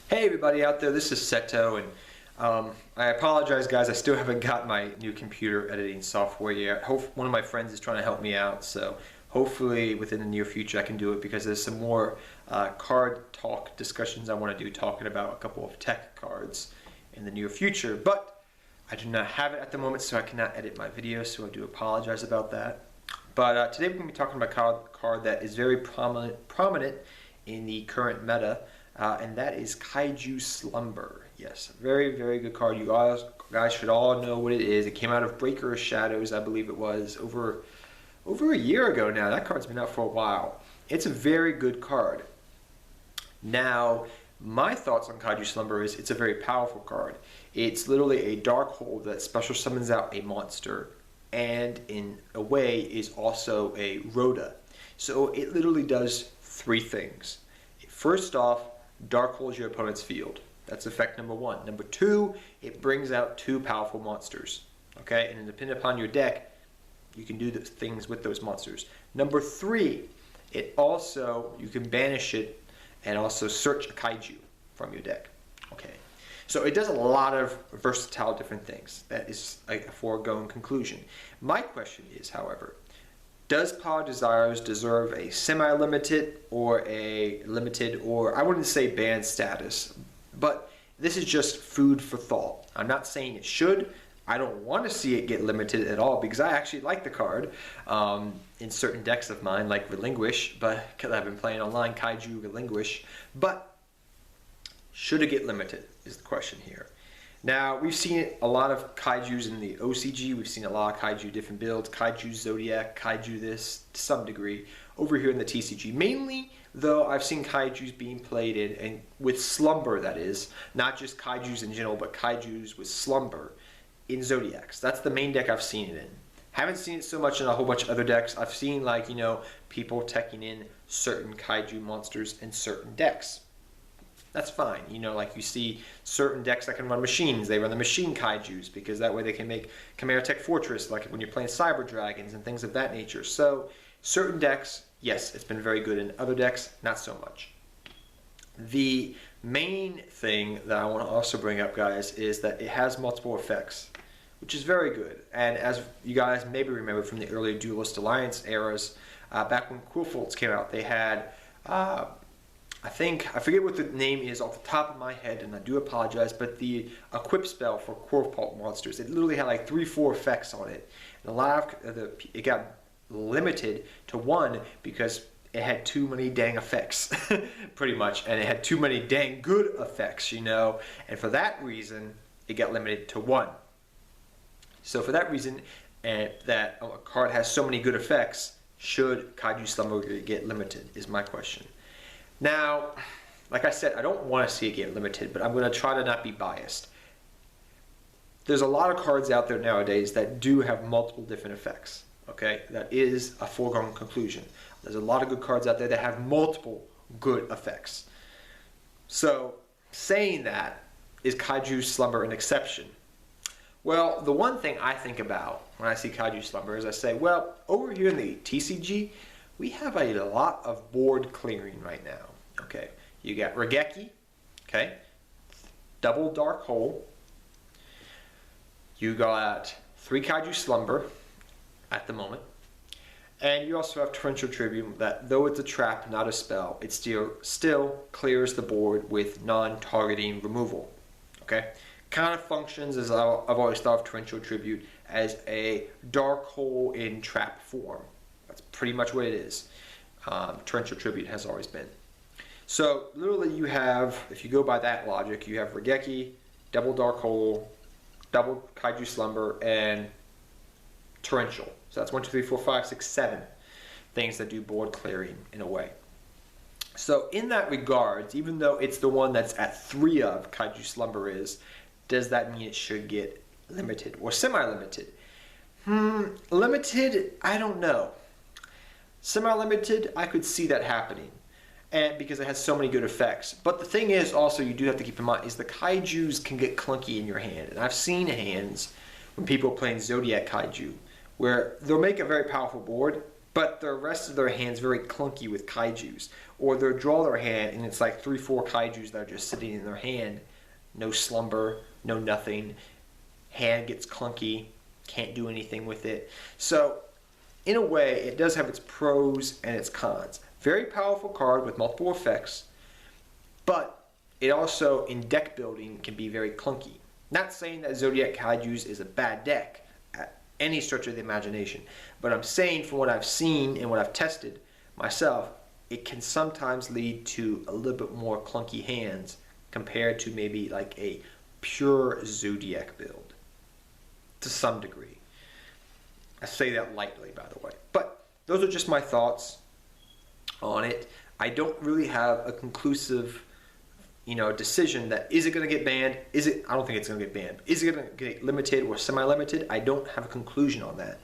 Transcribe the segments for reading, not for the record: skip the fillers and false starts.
Hey everybody out there, this is Seto, and I apologize guys, I still haven't got my new computer editing software yet. One of my friends is trying to help me out, so hopefully within the near future I can do it, because there's some more card talk discussions I want to do, talking about a couple of tech cards in the near future, but I do not have it at the moment, so I cannot edit my video, so I do apologize about that. But today we're going to be talking about a card that is very prominent in the current meta, and that is Kaiju Slumber. Yes, very, very good card. You guys should all know what it is. It came out of Breaker of Shadows, I believe it was, over a year ago now. That card's been out for a while. It's a very good card. Now, my thoughts on Kaiju Slumber is it's a very powerful card. It's literally a dark hole that special summons out a monster, and in a way is also a Rhoda. So it literally does three things. First off, dark holes your opponent's field. That's effect number one. Number two, it brings out two powerful monsters. Okay, and depending upon your deck, you can do things with those monsters. Number three, you can banish it and also search a kaiju from your deck. Okay, so it does a lot of versatile different things. That is a foregone conclusion. My question is, however, does Power Desires deserve a semi-limited or a limited, or I wouldn't say banned status, but this is just food for thought. I'm not saying it should. I don't want to see it get limited at all, because I actually like the card in certain decks of mine, like Relinquish, but because I've been playing online, Kaiju, Relinquish. But should it get limited is the question here. Now, we've seen a lot of Kaijus in the OCG. We've seen a lot of Kaiju different builds. Kaiju Zodiac, Kaiju this, to some degree, over here in the TCG. Mainly, though, I've seen Kaijus being played in, and with Slumber, that is. Not just Kaijus in general, but Kaijus with Slumber in Zodiacs. That's the main deck I've seen it in. Haven't seen it so much in a whole bunch of other decks. I've seen, like, people teching in certain Kaiju monsters in certain decks. That's fine. Like you see certain decks that can run machines. They run the machine Kaijus, because that way they can make Chimera Tech Fortress, like when you're playing Cyber Dragons and things of that nature. So certain decks, yes, it's been very good. In other decks, not so much. The main thing that I want to also bring up, guys, is that it has multiple effects, which is very good. And as you guys maybe remember from the early Duelist Alliance eras, back when Quillfolds came out, they had I forget what the name is off the top of my head, and I do apologize, but the equip spell for Quillfold monsters, it literally had like 3-4 effects on it. And a lot of it got limited to one because it had too many dang effects, pretty much, and it had too many dang good effects, and for that reason, it got limited to one. So for that reason, that a card has so many good effects, should Kaiju Slumber get limited, is my question. Now, like I said, I don't want to see it get limited, but I'm going to try to not be biased. There's a lot of cards out there nowadays that do have multiple different effects. Okay, that is a foregone conclusion. There's a lot of good cards out there that have multiple good effects. So, saying that, is Kaiju Slumber an exception? Well, the one thing I think about when I see Kaiju Slumber is I say, well, over here in the TCG, we have a lot of board clearing right now. Okay, you got Regeki, okay, double Dark Hole. You got 3 Kaiju Slumber at the moment, and you also have Torrential Tribute that, though it's a trap, not a spell, it still clears the board with non-targeting removal. Okay, kind of functions as I've always thought of Torrential Tribute as a dark hole in trap form. That's pretty much what it is. Torrential Tribute has always been. So literally you have, if you go by that logic, you have Regeki, double Dark Hole, double Kaiju Slumber, and Torrential. So that's 1, 2, 3, 4, 5, 6, 7 things that do board clearing in a way. So in that regards, even though it's the one that's at 3 of Kaiju Slumber does that mean it should get limited or semi-limited? Limited, I don't know. Semi-limited, I could see that happening, and because it has so many good effects. But the thing is, also, you do have to keep in mind, is the Kaijus can get clunky in your hand. And I've seen hands when people are playing Zodiac Kaiju, where they'll make a very powerful board, but the rest of their hand's very clunky with Kaijus. Or they'll draw their hand and it's like 3-4 Kaijus that are just sitting in their hand. No Slumber, no nothing. Hand gets clunky, can't do anything with it. So in a way, it does have its pros and its cons. Very powerful card with multiple effects, but it also, in deck building, can be very clunky. Not saying that Zodiac Kaijus is a bad deck at any stretch of the imagination, but I'm saying from what I've seen and what I've tested myself, it can sometimes lead to a little bit more clunky hands compared to maybe like a pure Zodiac build to some degree. I say that lightly, by the way. But those are just my thoughts on it. I don't really have a conclusive, decision that is it going to get banned? I don't think it's going to get banned. Is it going to get limited or semi-limited? I don't have a conclusion on that.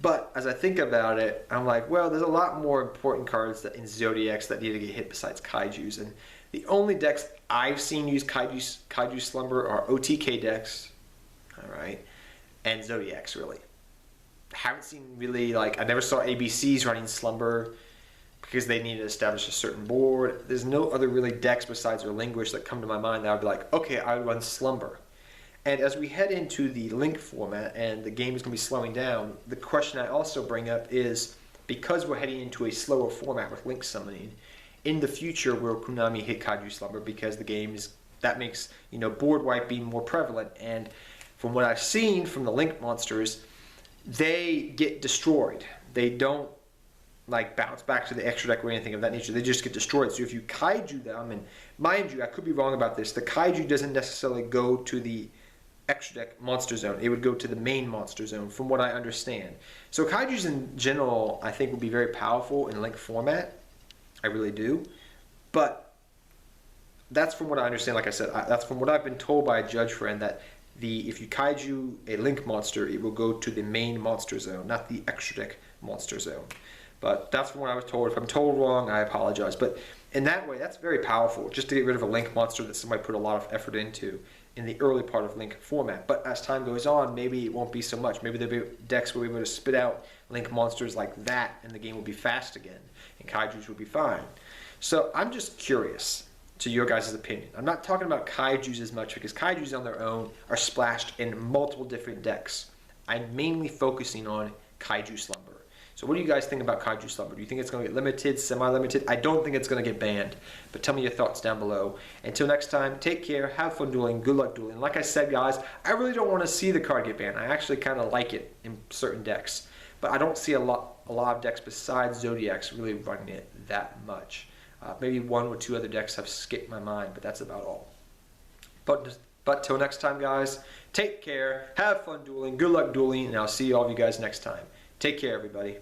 But as I think about it, I'm like, well, there's a lot more important cards in Zodiacs that need to get hit besides Kaijus. And the only decks I've seen use Kaiju Slumber are OTK decks, all right, and Zodiacs, really. I haven't seen really, I never saw ABCs running Slumber because they need to establish a certain board. There's no other really decks besides Relinquish that come to my mind that I'd be like, okay, I would run Slumber. And as we head into the Link format and the game is going to be slowing down, the question I also bring up is, because we're heading into a slower format with Link summoning, in the future will Konami hit Kaiju Slumber because the game is, that makes, board wipe being more prevalent. And from what I've seen from the Link monsters, they get destroyed. They don't bounce back to the extra deck or anything of that nature. They just get destroyed. So if you Kaiju them, and mind you, I could be wrong about this, the Kaiju doesn't necessarily go to the extra deck monster zone. It would go to the main monster zone from what I understand. So Kaijus in general I think would be very powerful in Link format. I really do. But that's from what I understand. Like I said, that's from what I've been told by a judge friend, that if you Kaiju a Link monster, it will go to the main monster zone, not the extra deck monster zone. But that's from what I was told. If I'm told wrong, I apologize. But in that way, that's very powerful, just to get rid of a Link monster that somebody put a lot of effort into in the early part of Link format. But as time goes on, maybe it won't be so much. Maybe there'll be decks where we'll be able to spit out Link monsters like that, and the game will be fast again, and Kaijus will be fine. So I'm just curious to your guys' opinion. I'm not talking about Kaijus as much, because Kaijus on their own are splashed in multiple different decks. I'm mainly focusing on Kaiju Slumber. So what do you guys think about Kaiju Slumber? Do you think it's going to get limited, semi-limited? I don't think it's going to get banned, but tell me your thoughts down below. Until next time, take care, have fun dueling, good luck dueling. Like I said, guys, I really don't want to see the card get banned. I actually kind of like it in certain decks, but I don't see a lot of decks besides Zodiacs really running it that much. Maybe one or two other decks have skipped my mind, but that's about all. But till next time, guys, take care, have fun dueling, good luck dueling, and I'll see all of you guys next time. Take care, everybody.